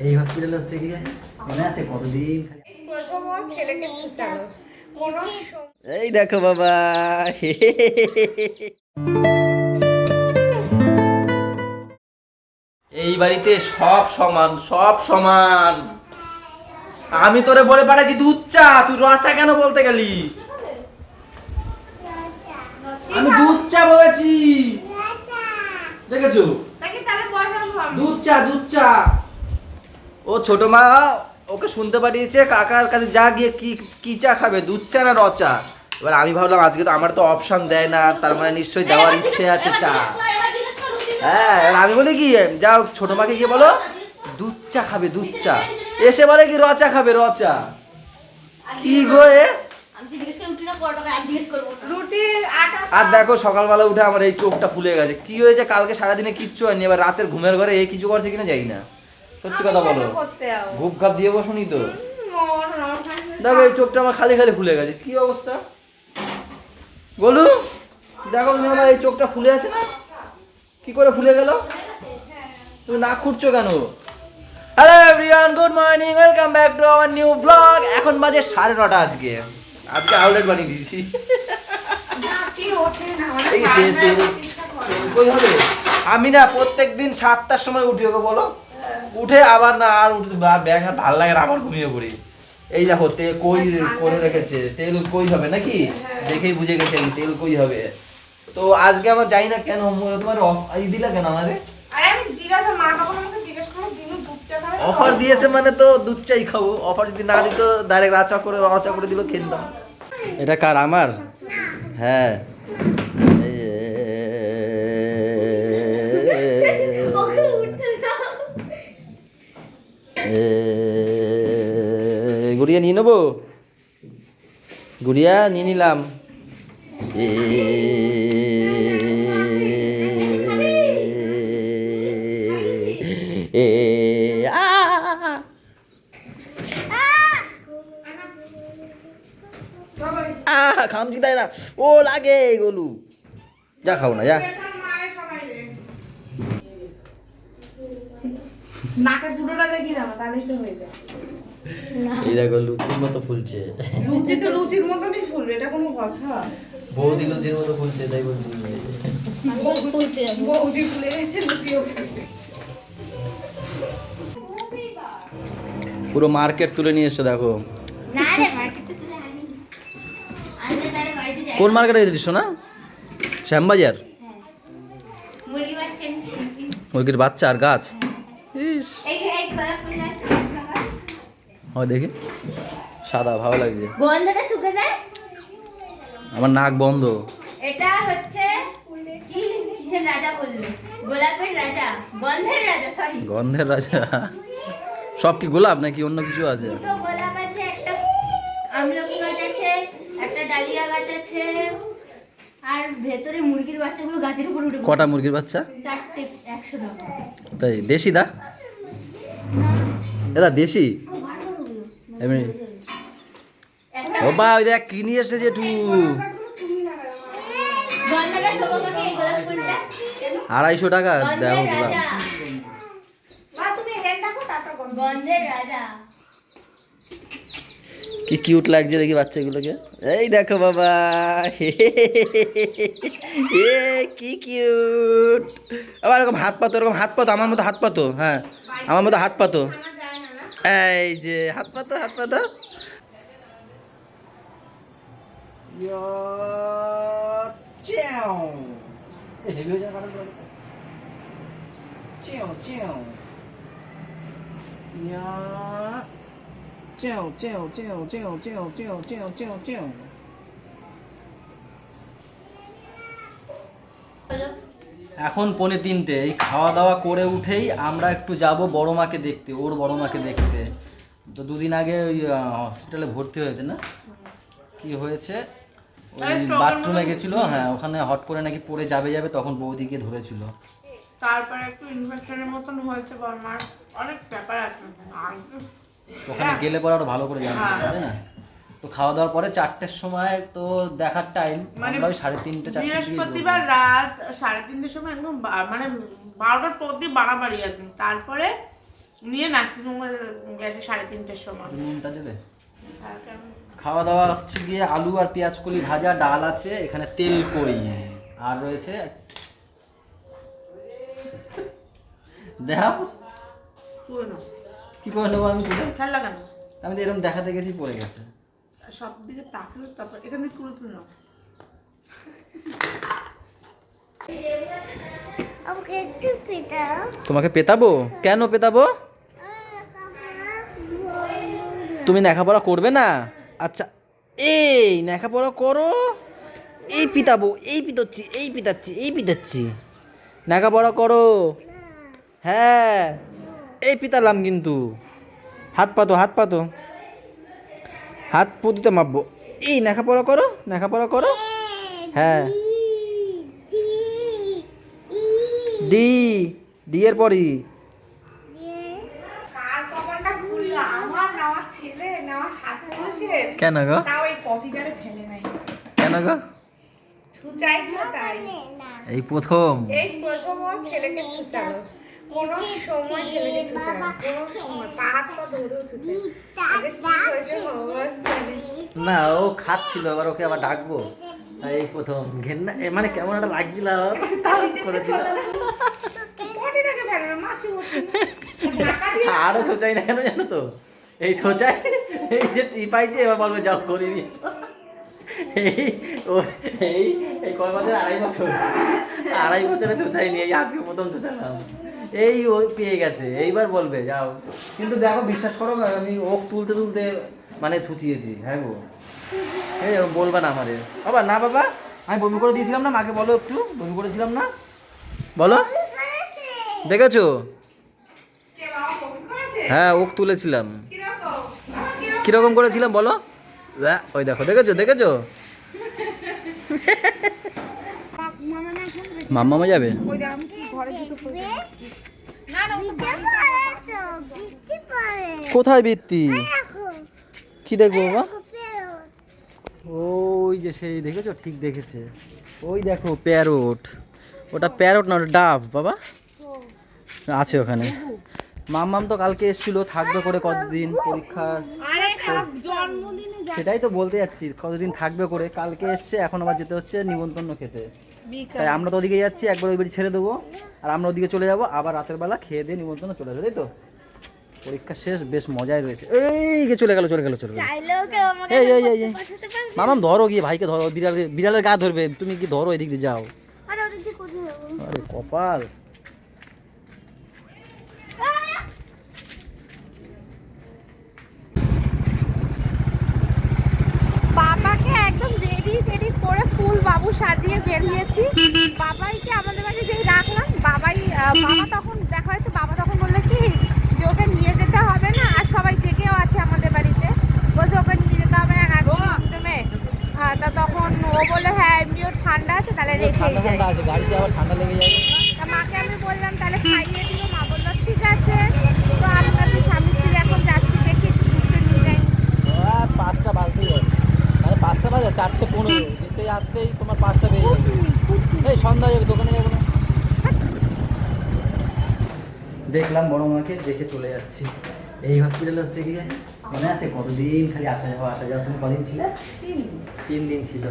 এই হসপিটালে হচ্ছে কি মনে আছে কতদিন এই দেখো বাবা এই বাড়িতে সব সমান সব সমান। আমি তোরে বলে পাঠাচ্ছি দুধ চা, তুই র চা কেন বলতে গেলি? আমি দুধ চা বলেছি, দেখেছো? দুধ চা দুধ চা। ও ছোট মা ওকে শুনতে পাঠিয়েছে কাকার কাছে যা গিয়ে কি কি চা খাবে, দুধ চা না র চা। এবার আমি ভাবলাম আজকে তো আমার তো অপশন দেয় না, তার মানে নিশ্চয়ই দেওয়ার ইচ্ছে আছে চা। হ্যাঁ এবার আমি বলি কি যাও ছোট মাকে গিয়ে বলো দুধ চা খাবে দুধ চা, এসে বলে কি র চা খাবে র চা। কি গো এ? আর দেখো সকালবেলা উঠে আমার এই চোখটা ফুলে গেছে। কি হয়েছে কালকে সারাদিনে কিচ্ছু হয়নি, এবার রাতের ঘুমের ঘরে এই কিছু করছে কিনা জানি না। সত্যি কথা বলো, ঘুপ ঘাপ দিয়ে বসুনি তো? দেখো এই চোখটা আমার খালি খালি ফুলে গেছে, কি অবস্থা বলু? দেখো তুমি আমার এই চোখটা ফুলে আছে না, কি করে ফুলে গেল? তুমি নাক খুঁড়ছো কেন? Hello everyone, good morning, welcome back to our new blog. এখন বাজে 9:30। আজকে আউটলেট বানিয়ে দিয়েছি। আমি না প্রত্যেকদিন 7টার সময় উঠি, ওকে বলো উঠে আবার না আর উঠতে ব্যাগ আর ভালো লাগে না, আবার ঘুমিয়ে পড়ি। এই দেখো তেল কই করে রেখেছে, তেল কই হবে নাকি দেখেই বুঝে গেছে তেল কই হবে। তো আজকে আমার জানি না কেন তোমার দিলা কেন আমারে? অফার দিয়েছে মানে তো দুধ চাই খাবো, অফার যদি না দিত ডাইরেক্ট রাচা করে দিল খেলতাম। এটা কার? আমার? হ্যাঁ গুড়িয়া নিয়ে নেবো, গুড়িয়া নিয়ে নিলাম। খামচি দেয় না, ও লাগে গোলু। যা খাও না যা। এই দেখো লুচির মতো ফুলছে। লুচি তো লুচির মতনই ফুলবে, এটা কোনো কথা? বৌদি লুচির মতো ফুলছে তাই বলছি। বৌদি ফুলে গেছে, লুচিও ফুলে গেছে। পুরো মার্কেট তুলে নিয়ে এসে দেখো। কোন মার্কেটে গেছিস না? শ্যামবাজার। মুরগির বাচ্চা আর গাছ। ইস দেখি সাদা ভালো লাগছে, গন্ধটা শুকে যায়। আমার নাক বন্ধ। এটা হচ্ছে কি কিসের রাজা বললে? গোলাপের রাজা, গন্ধের রাজা, সরি গন্ধের রাজা। সব কি গোলাপ নাকি অন্য কিছু আছে? দুটো গোলাপ আছে, একটা আমলকি গাছ আছে, একটা ডালিয়া গাছ আছে, আর ভেতরে মুরগির বাচ্চাগুলো গাছের উপর উঠে। কটা মুরগির বাচ্চা? 4টে, 100 টাকা। তাই দেশি দা? এটা দেশি এমনি। ও বা ওই দেখ কি নিয়ে এসেছে জেঠু। গন্ধটা শুকোকে এই গোলাপ ফুলটা 250 টাকা দেখো গোলাপ। মা তুমি হেন দেখো, তারপর গন্ধের রাজা। কি কিউট লাগছে দেখি বাচ্চাগুলোকে। এই দেখো বাবা, এ কি কিউট। আবার এরকম হাত পাতো, এরকম হাত পাতো, আমার মতো হাত পাতো। হ্যাঁ আমার মতো হাত পাতো। এই যে হাত পাতো হাত পাতো। এখন 2:45। এই খাওয়া দাওয়া করে উঠেই আমরা একটু যাব বড় মাকে দেখতে, ওর বড় মাকে দেখতে। তো 2 দিন আগে ওই হসপিটালে ভর্তি হয়েছে না, কি হয়েছে ওই বাথরুমে গেছিল। হ্যাঁ ওখানে হট করে নাকি পড়ে যাবে তখন বৌদিকে ধরেছিল। তারপরে একটু ইনফেকশনের মতন হয়েছে, আমার অনেক ব্যাপার আছে। ওখানে গেলে পরে আরো ভালো করে জানতে পারবে, তাই না? তো খাওয়া দাওয়ার পরে 4টের সময় তো দেখার টাইম, মানে আমরা ওই 3:30 4টা বৃহস্পতিবার রাত 3:30টার সময় একদম মানে 12টার পর দিয়ে বাড়াবাড়ি একদম। তারপরে নিয়ে নার্সিংহোমে গেছে 3:30টার সময়। নুনটা দেবে? আর কেন? খাওয়া দাওয়া হচ্ছে গিয়ে আলু আর পেঁয়াজ কলি ভাজা, ডাল আছে এখানে, তেল কই, আর রয়েছে দেখাব তুই না কি করে নেবো আমি তুলে? খেয়াল লাগানো আমি তো এরকম দেখাতে গেছি পড়ে গেছে। সব দিকে তাকলে তারপর এখান থেকে তুলে তুলে নাও। তোমাকে পেতাবো? কেন পেতাবো? তুমি লেখাপড়া করবে না? আচ্ছা এই লেখাপড়া করো, এই পিতাবো, এই পিতাচ্ছি, এই পিতাচ্ছি, এই পিতাচ্ছি, লেখাপড়া করো। হ্যাঁ এই পিতালাম কিন্তু, হাত পাতো, হাত পাতো, হাত পুঁতিতে মাপবো। এই লেখাপড়া করো, লেখাপড়া করো। হ্যাঁ ডি, ডি এর পরই। কার কপালটা খুললা, আমার না আমার ছেলে না আমার সাথে বসে কেন গো? তাও এই পটিটারে ফেলে নাই, কেন গো? ছুচাইছো তাই। এই প্রথম। এই প্রথম ও ছেলেকে ছুচালো, কোনো সময় ছেলেকে ছুচালো, কোনো সময় পা হাত পা ধরেও ছুচালো। আজকে কি হয়েছে ভগবান জানে। না ও খাচ্ছিল, এবার ওকে আবার ডাকবো, তাই এই প্রথম ঘেন্না মানে কেমন একটা লাগছিল তাই যে করেছিল। ছোটরা পটিটাকে ফেলবে মাছি বসে ঢাকা দিয়ে আরো ছোচাই না কেন জানো তো? এই ছোচাই, এই যে টিপাইছে এবার বলবে যাও করে নিয়েছ। এই ও এই এই কয় বছর, 2.5 বছর, 2.5 বছরে ছোচাই নিয়ে এই আজকে প্রথম ছোচালাম। এই ও পেয়ে গেছে, এইবার বলবে যাও। কিন্তু দেখো বিশ্বাস করো আমি ওক তুলতে তুলতে মানে ছুচিয়েছি। হ্যাঁ গো, এই বলবা না আমারে বাবা, না বাবা আমি বমি করে দিয়েছিলাম না, মাকে বলো একটু, বমি করেছিলাম না বলো, দেখেছো? কে বাবা বমি করেছে? হ্যাঁ ওক তুলেছিলাম। কিরকম? বাবা কিরকম? কিরকম করেছিলাম বলো? ওই দেখো, দেখেছো দেখেছো? মামা না এখন মাম্মা যাবে? ওই দেখ আমি কি ঘরে জুতো পরে আসছি। না না ও তো কোথায় বৃত্তি? কি দেখবো বাবা? ওই যে সেই, দেখেছো? ঠিক দেখেছে, ওই দেখো প্যারট। ওটা প্যারট না, ওটা ডাব বাবা, আছে ওখানে। মাম্মাম তো কালকে এসেছিল, থাকবে করে কতদিন পরীক্ষার, আরে আমার জন্মদিনে যা সেটাই তো বলতে যাচ্ছি, কতদিন থাকবে করে। কালকে এসছে, এখন আবার যেতে হচ্ছে নিমন্ত্রণ খেতে। বিকাল তাই আমরা তো ওদিকে যাচ্ছি, একবার ওই বাড়ি ছেড়ে দেবো, আর আমরা ওদিকে চলে যাবো, আবার রাতের বেলা খেয়ে দিয়ে নিমন্ত্রণ চলে যাবে, তাই তো? পরীক্ষা শেষ, বেশ মজায় রয়েছে। এই যে চলে গেল, চলে গেল, চলে গেল। এই এই এই এই মামাম ধরো, গিয়ে ভাইকে ধরো, বিড়ালের গা ধরবে, তুমি কি ধরো, এদিক দিয়ে যাও। আরে কপাল। বাবাকে একদম রেডি রেডি করে ফুল বাবু সাজিয়ে বেরিয়েছি। বাবাইকে আমাদের বাড়ি যেই রাখলাম, বাবা তখন দেখা হয়েছে, বাবা তখন বললো কি যে ওকে নিয়ে যেতে হবে না, আর সবাই জেগেও আছে আমাদের বাড়িতে, বলছে ওকে নিয়ে যেতে হবে না নার্সিংহোমে। হ্যাঁ তা তখন ও বললো হ্যাঁ এমনিও ঠান্ডা আছে, তাহলে রেখেই ঠান্ডা যাই। ঠান্ডা আছে, গাড়িতে আবার ঠান্ডা লেগে যাবে। তা মাকে আমি বললাম তাহলে খাইয়ে দিও, মা বললো ঠিক আছে। তো আমরা তো স্বামী স্ত্রী এখন যাচ্ছি, দেখি একটু ঘুরতে নিয়ে যাই। 5টা বাজতেই যাবে, মানে 5টা বাজে 4:15, যেতে আসতেই তোমার 5টা বেজে যাবে। এই সন্ধ্যা যাবে, দোকানে যাবো না। দেখলাম বড় মাকে, দেখে চলে যাচ্ছি। এই হসপিটালে হচ্ছে গিয়ে মনে আছে কতদিন খালি আসা যাওয়া আসা যাওয়া। তুমি কদিন ছিলে? 3 দিন ছিল,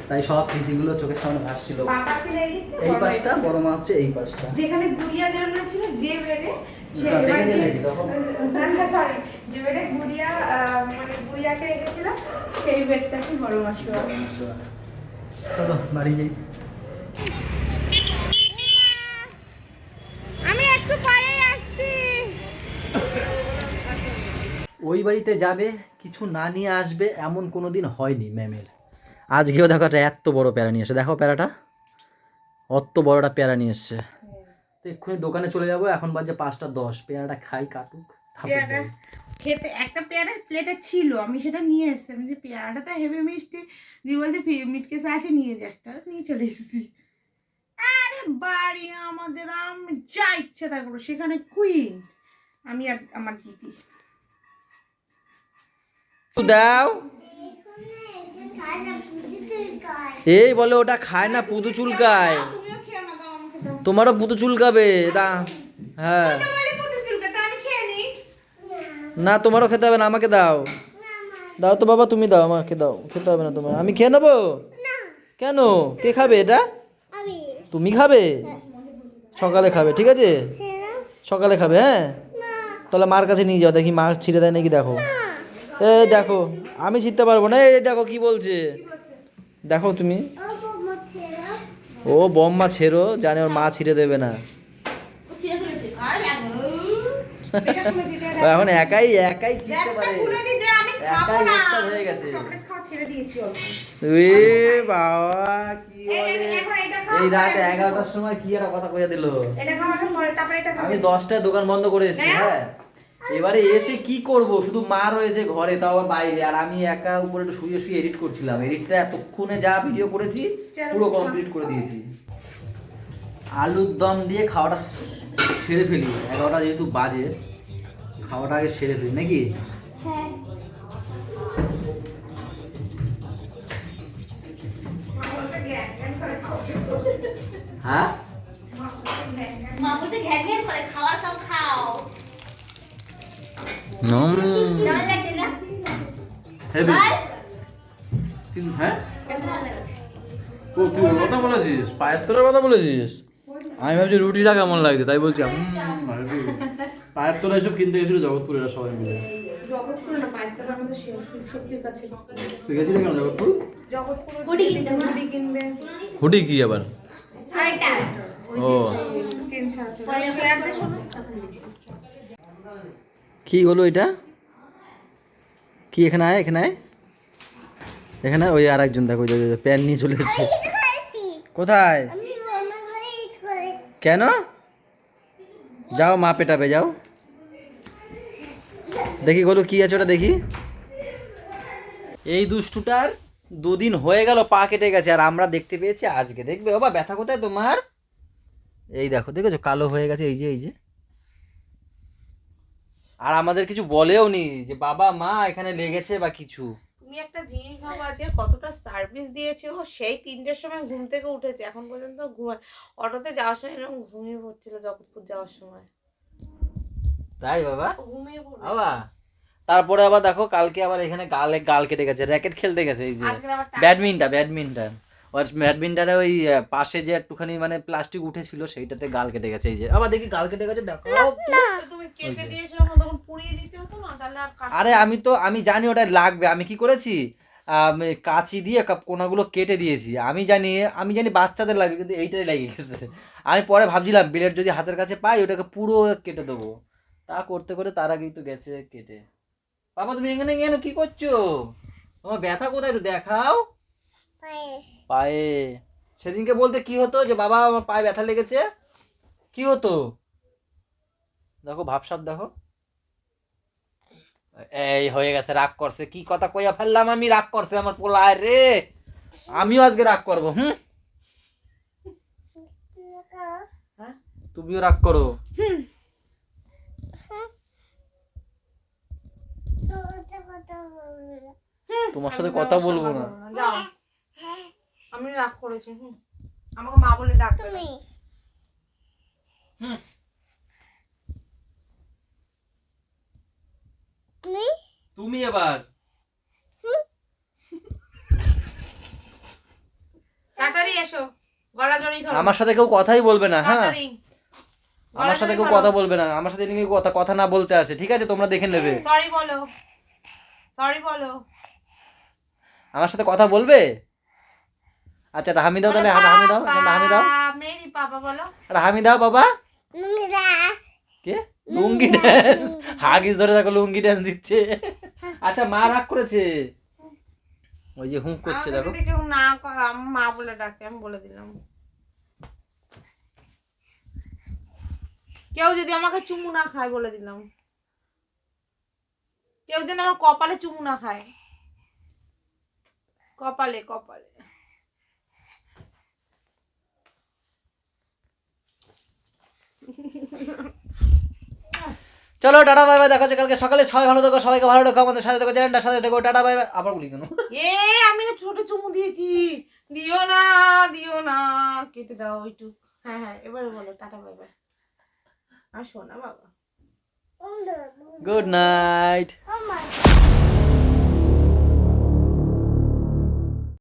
তাই সব স্মৃতিগুলো চোখের সামনে ভাসছিল। বাবা ছিল এই দিকটা, এই বড় পাশটা, বড় মা হচ্ছে এই পাশটা। যেখানে গুড়িয়া জন্ম ছিল যে বেডে, সেই না, দেখেছেন বেডে নাকি তখন? না সরি, যে বেডে গুড়িয়া মানে গুড়িয়াকে রেখেছিল সেই বেডটাকে বড় মাসু। চলো বাড়ি যাই। আমি একটু পরেই আসছি। ওই বাড়িতে যাবে, কিছু না নিয়ে আসবে, এমন কোনো দিন হয়নি ম্যামের। আজকেও দেখো একটা এত বড় প্যারা নিয়ে এসে, দেখো প্যারাটা, অত বড়টা প্যারা নিয়ে এসছে। তো এক্ষুনি দোকানে চলে যাবো, এখন বাজে 5:10, পেয়ারাটা খাই, কাটুক, তারপর পেয়ারা যাই। খেতে একটা পেয়ারা প্লেটে ছিল, আমি সেটা নিয়ে এসেছি। আমি যে পেয়ারাটা তো হেভি মিষ্টি, দিয়ে বলতে মিটকেসে আছে, নিয়ে যে একটা নিয়ে চলে এসেছি। আরে বাড়ি আমাদের, আমি যা ইচ্ছে তা করবো, সেখানে কুইন আমি আর আমার দিদি। দাও, এই বলে ওটা খায় না, পুতু চুলকায়। তুমিও খেও না, দাও আমাকে দাও। তোমারও পুতু চুলকাবে, হ্যাঁ। ওটা বলে পুতুল চুলকাতে, আমি খেয়ে না তোমারও খেতে হবে না, আমাকে দাও। দাও তো বাবা, তুমি দাও, আমাকে দাও, খেতে হবে না তোমার, আমি খেয়ে নেবো। কেন, কে খাবে এটা? তুমি খাবে? সকালে খাবে, ঠিক আছে, সকালে খাবে। হ্যাঁ, তাহলে মার কাছে নিয়ে যাও, দেখি মা ছিঁড়ে দেয় নাকি, দেখো। এই দেখো, আমি ছিঁড়তে পারবো না, এই দেখো কি বলছে, দেখো তুমি। ও বম্মা ছেড়ো, জানে ওর মা ছিঁড়ে দেবে না। ছিঁড়ে ফেলেছে আর ও এখন একাই একাই ছিঁড়তে পারে, একাই ওস্তাদ হয়ে গেছে। এ বাবা, কি বলে, এই রাত 11টার সময় কি একটা কথা কইয়া দিল। আমি 10টায় দোকান বন্ধ করে এসেছি। হ্যাঁ, এবারে এসে কি করব, শুধু মা রয়েছে ঘরে, তাও আবার বাইরে, আর আমি একা উপরে একটু শুয়ে শুয়ে এডিট করছিলাম। এডিটটা এতক্ষণে যা ভিডিও করেছি পুরো কমপ্লিট করে দিয়েছি। আলুর দম দিয়ে খাওয়াটা সেরে ফেলি, 11টা যেহেতু বাজে, খাওয়াটা আগে সেরে ফেলি নাকি। হ্যাঁ, মা বলছে ঘ্যান ঘ্যান করে খাওয়ার কাম খাও। কেমন লাগছে না? হেভি। ভাই হ্যাঁ, কেমন লাগছে? ও তুই ওর কথা বলেছিস, পায়ের তোলার কথা বলেছিস। আমি ভাবছি রুটিটা কেমন লাগছে, তাই বলছি পায়ের তোলা এসব কিনতে গেছিল জগৎপুর, এরা সবাই মিলে। জগৎপুর না, পাইতলা আমাদের শক্তির কাছে। তুই গেছিলি কেন জগৎপুর? জগৎপুর হুডি কিনতে হবে। হুডি কিনবে। হুডি কি আবার? সোয়েটার ও চেন ছাড়া পরে শেয়ার দে শোনো। কি হলো এটা? কি এখানে আয়, এখানে আয়, এখানে ওই আর একজন দেখো, প্যান নিয়ে চলে এসেছে। কোথায়? কেন? যাও মা পেটাবে, যাও দেখি গলু কি আছে ওটা দেখি। এই দুষ্টুটার 2 দিন হয়ে গেল পা কেটে গেছে, আর আমরা দেখতে পেয়েছি আজকে। দেখবে বাবা, ব্যথা কোথায় তোমার? এই দেখো, দেখেছো কালো হয়ে গেছে, এই যে এই যে। আর আমাদের কিছু বলেও নি যে বাবা মা এখানে লেগেছে বা কিছু। তুমি একটা জিনিস ভাবা, যে কতটা সার্ভিস দিয়েছে ও। সেই 3টের সময় ঘুম থেকে উঠেছে, এখন পর্যন্ত ঘুমায়। অটোতে যাওয়ার সময় এরকম ঘুমিয়ে পড়ছিল, জগৎপুর যাওয়ার সময় তাই বাবা, ঘুমিয়ে পড়লো। বাবা। তারপরে আবার দেখো কালকে আবার এখানে গাল কেটে গেছে, র্যাকেট খেলতে গেছে, এই যে আজকে আবার ব্যাডমিন্টন ওর ব্যাডমিন্টনে ওই পাশে যে একটুখানি মানে প্লাস্টিক উঠেছিল, সেইটাতে গাল কেটে গেছে। এই যে আবার দেখি গাল কেটে গেছে, দেখো তুমি কেটে দিয়েছো যখন, তখন পুড়িয়ে দিতে হতো না, তাহলে আর আরে আমি জানি ওটা লাগবে, আমি কি করেছি, আমি কাঁচি দিয়ে কোনাগুলো কেটে দিয়েছি। আমি জানি বাচ্চাদের লাগবে, কিন্তু এইটাই লেগে গেছে। আমি পরে ভাবছিলাম ব্লেড যদি হাতের কাছে পাই ওটাকে পুরো কেটে দেবো, তা করতে করে তার আগেই তো গেছে কেটে। বাবা তুমি এখানে কেন, কি করছো? তোমার ব্যথা কোথায় একটু দেখাও। পায়ে। সেদিনকে বলতে কি হতো, যে বাবা আমার পায়ে ব্যথা লেগেছে, কি হতো? দেখো ভাবসাব দেখো, এই হয়ে গেছে, রাগ করছে, কি কথা কইয়া ফেললাম আমি, রাগ করছে আমার পোলায় রে। আমিও আজকে রাগ করবো। তুমিও রাগ করো। তোমার সাথে কথা বলবো না। যাও, আমি রাগ করেছি। আমাকে মা বলে ডাকবে না। তুমি এবার তাড়াতাড়ি এসো, গলা জড়িয়ে ধরো। আমার সাথে কেউ কথাই বলবে না। হ্যাঁ, তাড়াতাড়ি। আমার সাথে কেউ কথা বলবে না, আমার সাথে এদিকে কথা না বলতে আসে, ঠিক আছে, তোমরা দেখে নেবে। সরি বলো, সরি বলো। আমার সাথে কথা বলবে? আচ্ছা হামি দাও, তাহলে হামি দাও, হামি দাও, মেরি পাপা বলো। হামি দাও বাবা। কে লুঙ্গি ড্যান্স? হাগিস ধরে দেখো লুঙ্গি ড্যান্স দিচ্ছে। আচ্ছা মা রাগ করেছে, ওই যে হুঁক করছে দেখো। আমাকে কেউ না আমার মা বলে ডাকে, আমি বলে দিলাম। কেউ যদি আমাকে চুমু না খায়, বলে দিলাম। কেউ যেন আমার কপালে চুমু না খায়, কপালে কপালে। চলো টাটা বাই বাই, দেখা হচ্ছে কালকে সকালে। সবাই ভালো থেকো, সবাইকে ভালো রেখো, আমাদের সাথে থেকো, চ্যানেলটার সাথে থেকো। Tata bye bye. আবার বলি কেন? আমি ছোট চুমু দিয়েছি, দিও না, দিও না, কেটে দাও একটু। হ্যাঁ হ্যাঁ, এবারে বলো টাটা বাই বাই। আর শোনা বাবা। Good night.